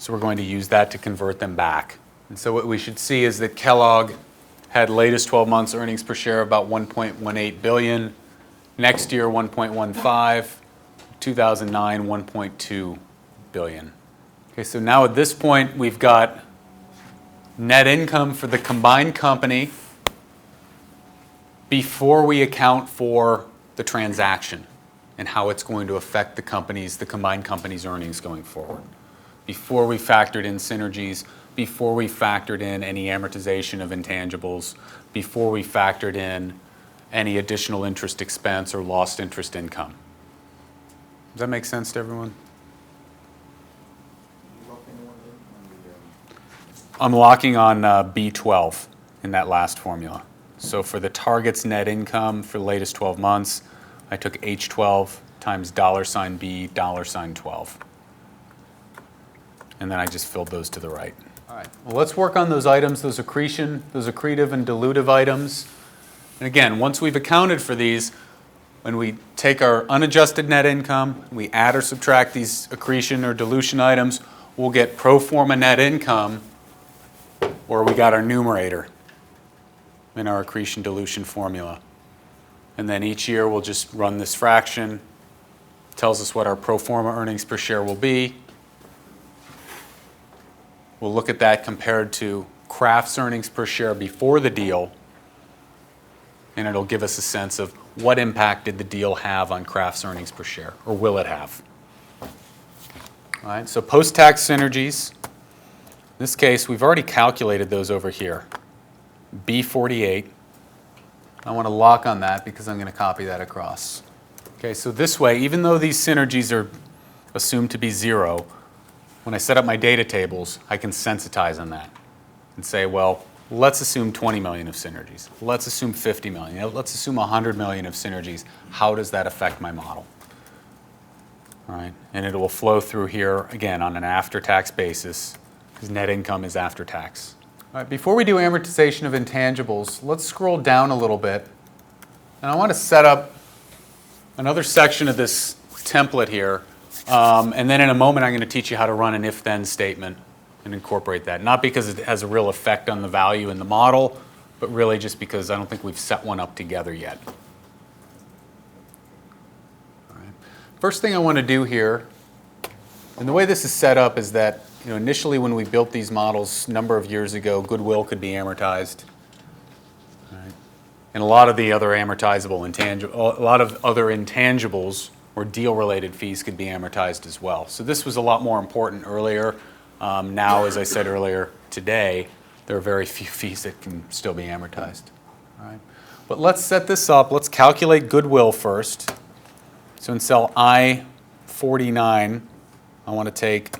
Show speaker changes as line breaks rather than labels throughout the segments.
So we're going to use that to convert them back. And so what we should see is that Kellogg had latest 12 months earnings per share of about 1.18 billion. Next year, 1.15. 2009, 1.2 billion. Okay, so now at this point, we've got net income for the combined company before we account for the transaction and how it's going to affect the combined company's earnings going forward. Before we factored in synergies, before we factored in any amortization of intangibles, before we factored in any additional interest expense or lost interest income. Does that make sense to everyone? I'm locking on B12 in that last formula. So for the target's net income for the latest 12 months, I took H12 times $B, $12. And then I just filled those to the right. All right, well, let's work on those items, those accretive and dilutive items. And again, once we've accounted for these, when we take our unadjusted net income, we add or subtract these accretion or dilution items, we'll get pro forma net income, or we got our numerator in our accretion dilution formula. And then each year we'll just run this fraction. It tells us what our pro forma earnings per share will be. We'll look at that compared to Kraft's earnings per share before the deal, and it'll give us a sense of what impact did the deal have on Kraft's earnings per share, or will it have? All right, so post-tax synergies. In this case, we've already calculated those over here. B48. I want to lock on that because I'm going to copy that across. Okay, so this way, even though these synergies are assumed to be 0, when I set up my data tables, I can sensitize on that and say, well, let's assume 20 million of synergies. Let's assume 50 million. Let's assume 100 million of synergies. How does that affect my model? All right, and it will flow through here, again, on an after-tax basis, because net income is after tax. All right, before we do amortization of intangibles, let's scroll down a little bit. And I want to set up another section of this template here. And then in a moment, I'm going to teach you how to run an if-then statement and incorporate that. Not because it has a real effect on the value in the model, but really just because I don't think we've set one up together yet. All right. First thing I want to do here, and the way this is set up is that initially when we built these models a number of years ago, goodwill could be amortized. All right. And a lot of the other intangibles or deal-related fees could be amortized as well. So this was a lot more important earlier. Now, as I said earlier, today, there are very few fees that can still be amortized. All right. But let's set this up. Let's calculate goodwill first. So in cell I-49, I want to take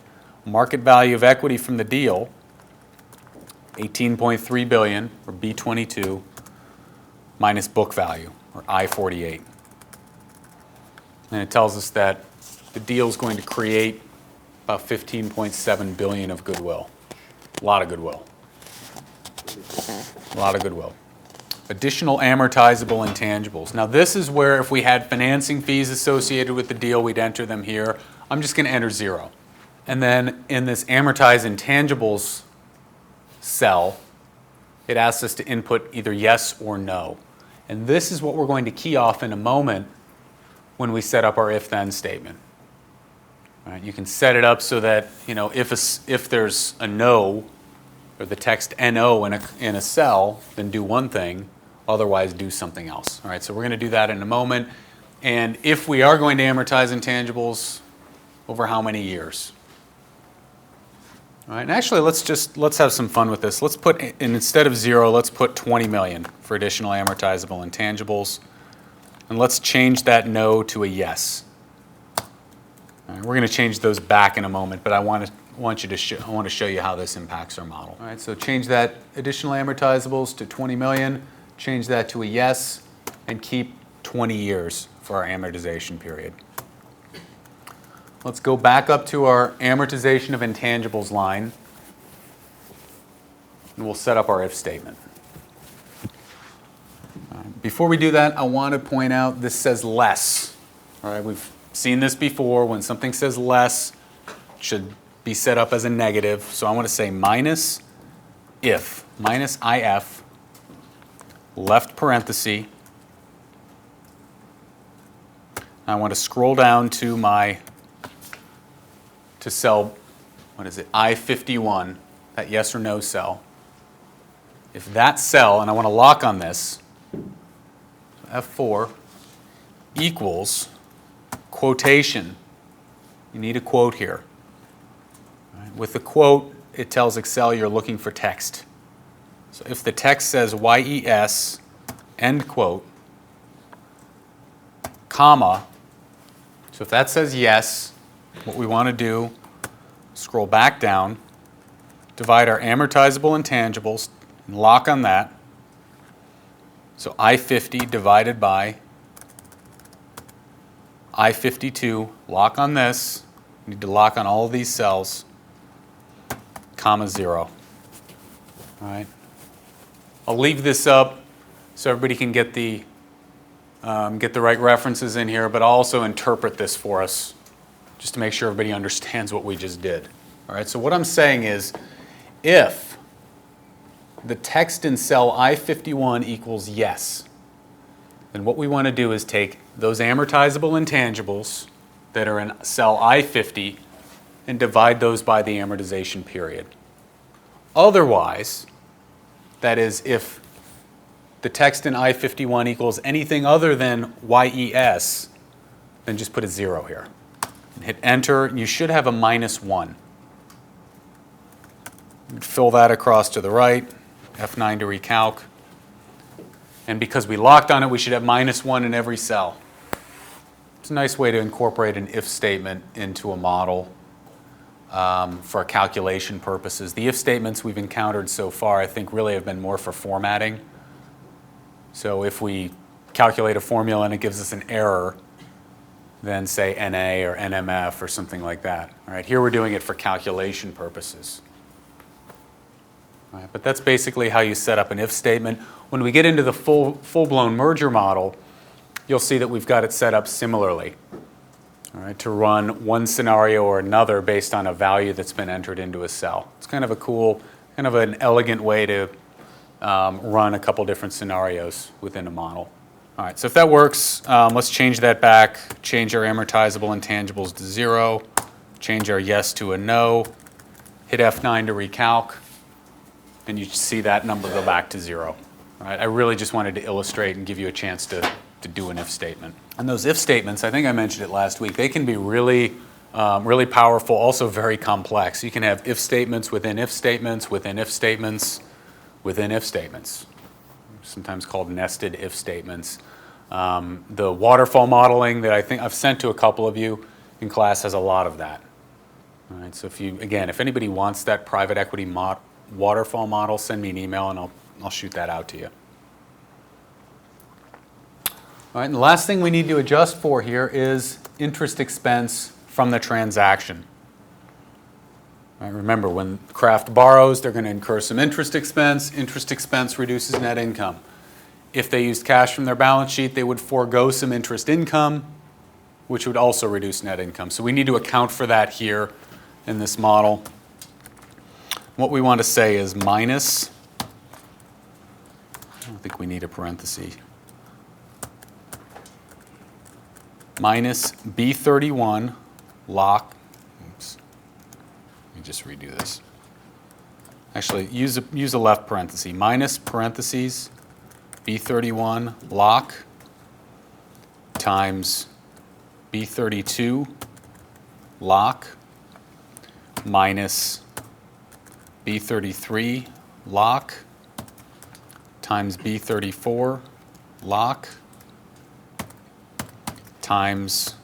market value of equity from the deal, 18.3 billion, or B22, minus book value, or I-48. And it tells us that the deal is going to create about 15.7 billion of goodwill. A lot of goodwill. A lot of goodwill. Additional amortizable intangibles. Now this is where if we had financing fees associated with the deal, we'd enter them here. I'm just going to enter 0. And then in this amortized intangibles cell, it asks us to input either yes or no. And this is what we're going to key off in a moment when we set up our if-then statement. All right, you can set it up so that if there's a no, or the text NO in a cell, then do one thing, otherwise do something else. All right, so we're going to do that in a moment. And if we are going to amortize intangibles, over how many years? All right, and actually let's have some fun with this. Let's put, and instead of 0, let's put 20 million for additional amortizable intangibles. And let's change that no to a yes. All right, we're going to change those back in a moment, but I want to show you how this impacts our model. All right, so change that additional amortizables to 20 million, change that to a yes, and keep 20 years for our amortization period. Let's go back up to our amortization of intangibles line, and we'll set up our if statement. Before we do that, I want to point out this says less. All right, we've seen this before. When something says less, it should be set up as a negative. So I want to say minus if, minus IF, left parenthesis. I want to scroll down to cell, what is it, I-51, that yes or no cell. If that cell, and I want to lock on this, F4 equals quotation. You need a quote here. Right. With the quote, it tells Excel you're looking for text. So if the text says YES, end quote, comma, so if that says yes, what we want to do, scroll back down, divide our amortizable intangibles, and lock on that. So I-50 divided by I-52, lock on this. You need to lock on all of these cells, comma 0. All right. I'll leave this up so everybody can get the right references in here, but I'll also interpret this for us just to make sure everybody understands what we just did. All right, so what I'm saying is if the text in cell I-51 equals yes, then what we want to do is take those amortizable intangibles that are in cell I-50 and divide those by the amortization period. Otherwise, that is, if the text in I-51 equals anything other than YES, then just put a 0 here. And hit enter, and you should have a -1. Fill that across to the right, F9 to recalc. And because we locked on it, we should have -1 in every cell. It's a nice way to incorporate an if statement into a model for calculation purposes. The if statements we've encountered so far, I think, really have been more for formatting. So if we calculate a formula and it gives us an error, then say NA or NMF or something like that. All right, here we're doing it for calculation purposes. All right, but that's basically how you set up an if statement. When we get into the full-blown merger model, you'll see that we've got it set up similarly, all right, to run one scenario or another based on a value that's been entered into a cell. It's kind of a cool, kind of an elegant way to run a couple different scenarios within a model. All right, so if that works, let's change that back, change our amortizable intangibles to 0, change our yes to a no, hit F9 to recalc, and you see that number go back to 0. All right, I really just wanted to illustrate and give you a chance to do an if statement. And those if statements, I think I mentioned it last week, they can be really, really powerful, also very complex. You can have if statements within if statements, within if statements, within if statements, sometimes called nested if statements. The waterfall modeling that I think I've sent to a couple of you in class has a lot of that. All right, so if you, again, if anybody wants that private equity waterfall model, send me an email and I'll shoot that out to you. All right, and the last thing we need to adjust for here is interest expense from the transaction. All right, remember, when Kraft borrows, they're going to incur some interest expense. Interest expense reduces net income. If they used cash from their balance sheet, they would forego some interest income, which would also reduce net income. So we need to account for that here in this model. What we want to say is minus, I don't think we need a parenthesis, minus B31 lock, oops, let me just redo this. Actually, use a left parenthesis, minus parentheses, B31 lock times B32 lock minus B33 lock times B34 lock times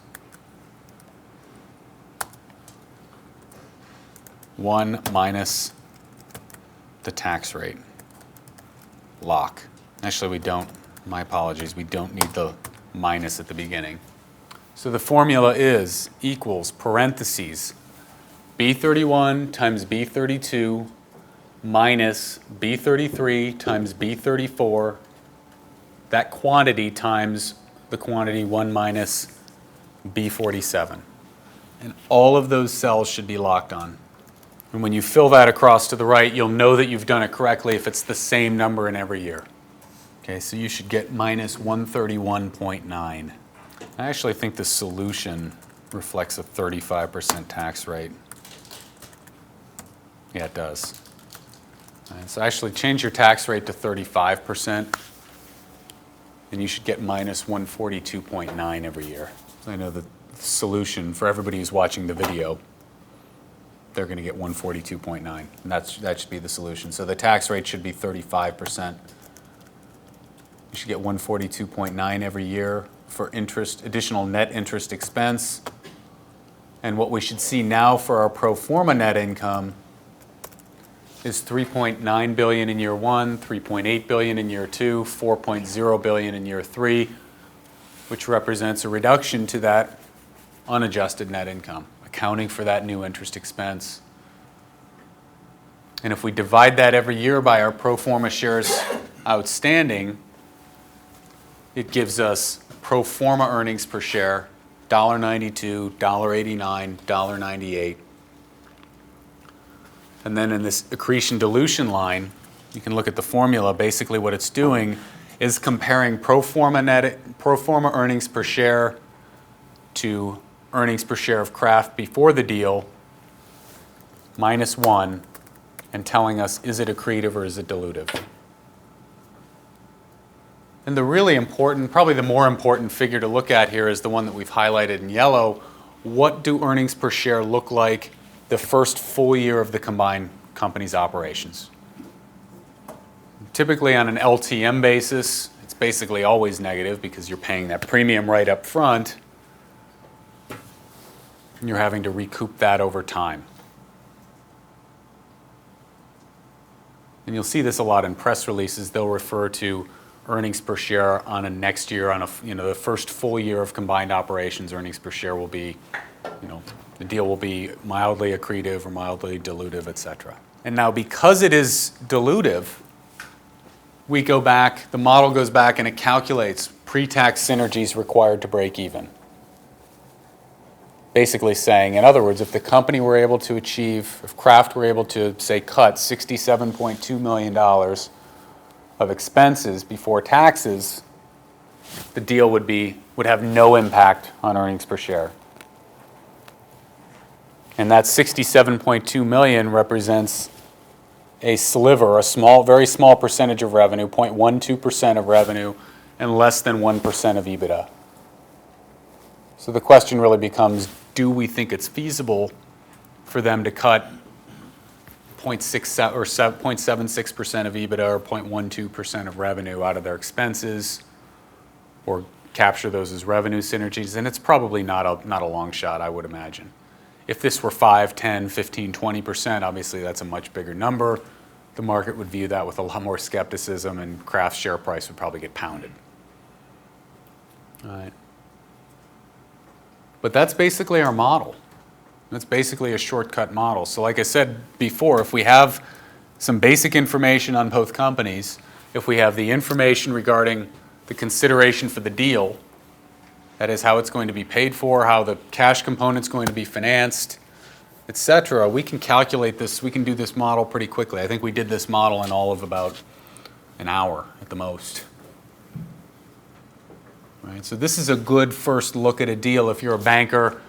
1 minus the tax rate lock. Actually, we don't, my apologies, we don't need the minus at the beginning. So the formula is equals parentheses B31 times B32 minus B33 times B34, that quantity times the quantity 1 minus B47. And all of those cells should be locked on. And when you fill that across to the right, you'll know that you've done it correctly if it's the same number in every year. Okay, so you should get minus 131.9. I actually think the solution reflects a 35% tax rate. Yeah, it does. All right, so actually change your tax rate to 35%, and you should get minus 142.9 every year. So I know the solution for everybody who's watching the video, they're going to get 142.9, and that should be the solution. So the tax rate should be 35%. You should get 142.9 every year for interest, additional net interest expense. And what we should see now for our pro forma net income is $3.9 billion in year one, $3.8 billion in year two, $4.0 billion in year three, which represents a reduction to that unadjusted net income, accounting for that new interest expense. And if we divide that every year by our pro forma shares outstanding, it gives us pro forma earnings per share, $1.92, $1.89, $1.98. And then in this accretion dilution line, you can look at the formula. Basically what it's doing is comparing pro forma earnings per share to earnings per share of Kraft before the deal, minus 1, and telling us, is it accretive or is it dilutive? And the really important, probably the more important figure to look at here is the one that we've highlighted in yellow. What do earnings per share look like the first full year of the combined company's operations? Typically on an LTM basis, it's basically always negative because you're paying that premium right up front, and you're having to recoup that over time. And you'll see this a lot in press releases. They'll refer to earnings per share on a next year, on the first full year of combined operations, earnings per share will be, the deal will be mildly accretive or mildly dilutive, et cetera. And now because it is dilutive, we go back, the model goes back and it calculates pre-tax synergies required to break even. Basically saying, in other words, if the company were able to achieve, if Kraft were able to, say, cut $67.2 million of expenses before taxes, the deal would have no impact on earnings per share. And that $67.2 million represents a sliver, very small percentage of revenue, 0.12% of revenue, and less than 1% of EBITDA. So the question really becomes, do we think it's feasible for them to cut 0.67% or 0.76% of EBITDA or 0.12% of revenue out of their expenses, or capture those as revenue synergies? And it's probably not a long shot, I would imagine. If this were 5, 10, 15, 20%, obviously that's a much bigger number. The market would view that with a lot more skepticism, and Kraft's share price would probably get pounded. All right. But that's basically our model. That's basically a shortcut model. So like I said before, if we have some basic information on both companies, if we have the information regarding the consideration for the deal, that is how it's going to be paid for, how the cash component's going to be financed, et cetera, we can calculate this, we can do this model pretty quickly. I think we did this model in all of about an hour at the most. Right, so this is a good first look at a deal if you're a banker,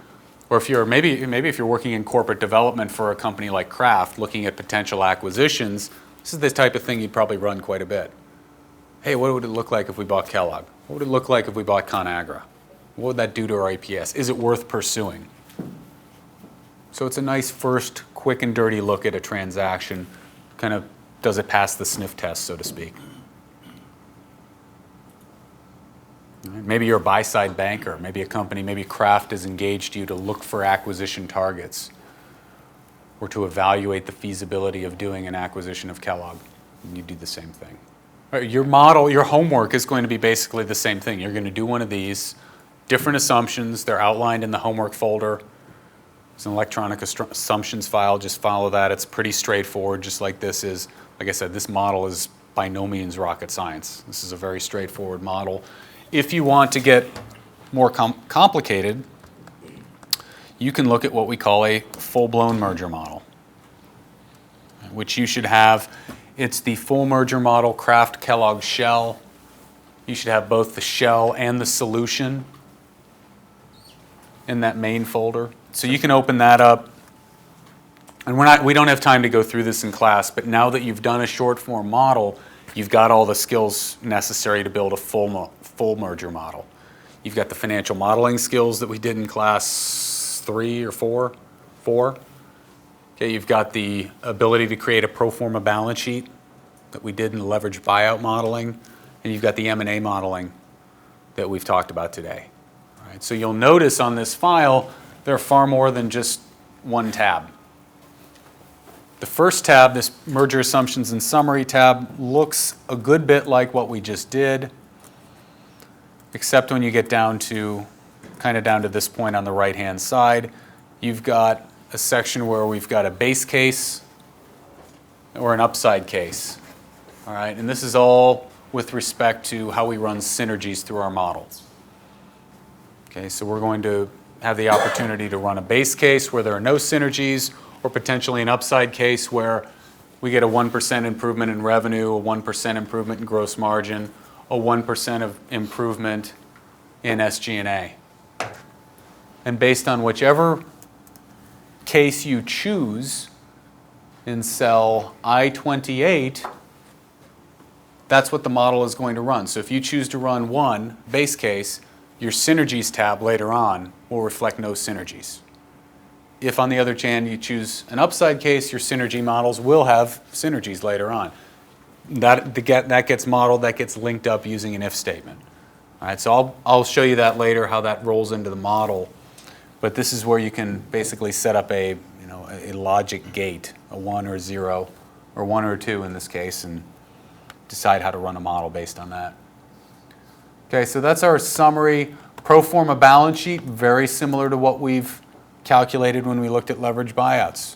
or if you're maybe if you're working in corporate development for a company like Kraft, looking at potential acquisitions. This is the type of thing you'd probably run quite a bit. Hey, what would it look like if we bought Kellogg? What would it look like if we bought ConAgra? What would that do to our EPS? Is it worth pursuing? So it's a nice first quick and dirty look at a transaction. Kind of, does it pass the sniff test, so to speak? Maybe you're a buy-side banker. Maybe a company, maybe Kraft has engaged you to look for acquisition targets or to evaluate the feasibility of doing an acquisition of Kellogg. And you do the same thing. Right, your model, your homework is going to be basically the same thing. You're going to do one of these, different assumptions. They're outlined in the homework folder. It's an electronic assumptions file. Just follow that. It's pretty straightforward, just like this is. Like I said, this model is by no means rocket science. This is a very straightforward model. If you want to get more complicated, you can look at what we call a full-blown merger model. which you should have. It's the full merger model, Kraft Kellogg Shell. You should have both the shell and the solution in that main folder. So you can open that up. And we don't have time to go through this in class, but now that you've done a short form model, you've got all the skills necessary to build a full merger model. You've got the financial modeling skills that we did in class 3 or 4. Okay, you've got the ability to create a pro forma balance sheet that we did in the leveraged buyout modeling, and you've got the M&A modeling that we've talked about today. All right, so you'll notice on this file, there are far more than just one tab. The first tab, this Merger Assumptions and Summary tab, looks a good bit like what we just did, except when you get down to this point on the right-hand side, you've got a section where we've got a base case or an upside case. All right, and this is all with respect to how we run synergies through our models. Okay, so we're going to have the opportunity to run a base case where there are no synergies, or potentially an upside case where we get a 1% improvement in revenue, a 1% improvement in gross margin, a 1% of improvement in SG&A. And based on whichever case you choose in cell I-28, that's what the model is going to run. So if you choose to run one base case, your synergies tab later on will reflect no synergies. If, on the other hand, you choose an upside case, your synergy models will have synergies later on. That gets modeled, that gets linked up using an if statement. All right, so I'll show you that later, how that rolls into the model. But this is where you can basically set up a logic gate, a 1 or 0, or 1 or 2 in this case, and decide how to run a model based on that. Okay, so that's our summary. Pro forma balance sheet, very similar to what we've calculated when we looked at leverage buyouts.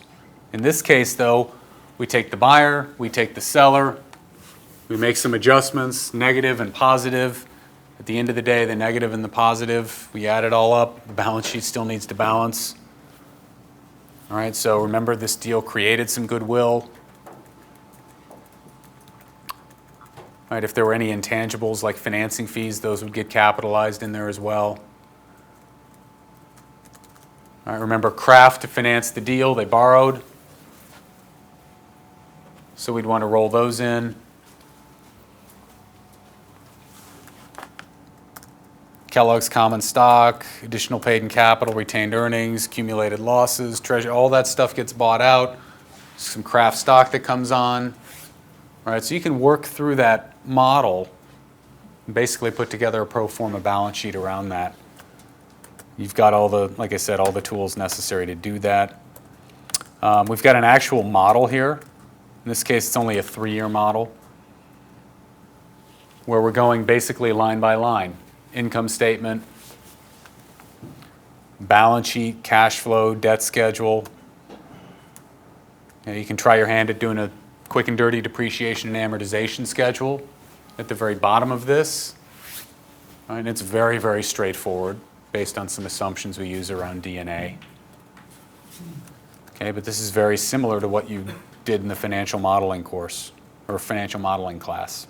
In this case, though, we take the buyer, we take the seller, we make some adjustments, negative and positive. At the end of the day, the negative and the positive, we add it all up. The balance sheet still needs to balance. All right, so remember, this deal created some goodwill. All right, if there were any intangibles like financing fees, those would get capitalized in there as well. All right, remember, Kraft to finance the deal, they borrowed. So we'd want to roll those in. Kellogg's common stock, additional paid in capital, retained earnings, accumulated losses, treasure, all that stuff gets bought out. Some Kraft stock that comes on. All right, so you can work through that model and basically put together a pro forma balance sheet around that. You've got all the, like I said, all the tools necessary to do that. We've got an actual model here. In this case, it's only a 3-year model where we're going basically line by line. Income statement, balance sheet, cash flow, debt schedule. You can try your hand at doing a quick and dirty depreciation and amortization schedule at the very bottom of this. And it's very, very straightforward based on some assumptions we use around DNA. Okay, but this is very similar to what you did in the financial modeling course or financial modeling class.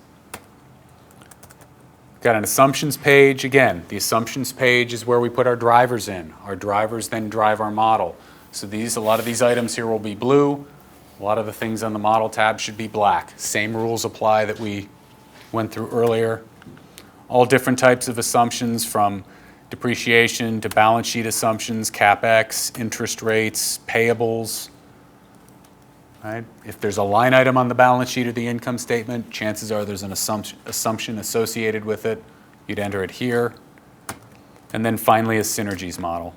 Got an assumptions page. Again, the assumptions page is where we put our drivers in. Our drivers then drive our model. So a lot of these items here will be blue. A lot of the things on the model tab should be black. Same rules apply that we went through earlier. All different types of assumptions, from depreciation to balance sheet assumptions, CapEx, interest rates, payables. Right? If there's a line item on the balance sheet or the income statement, chances are there's an assumption associated with it. You'd enter it here. And then finally, a synergies model.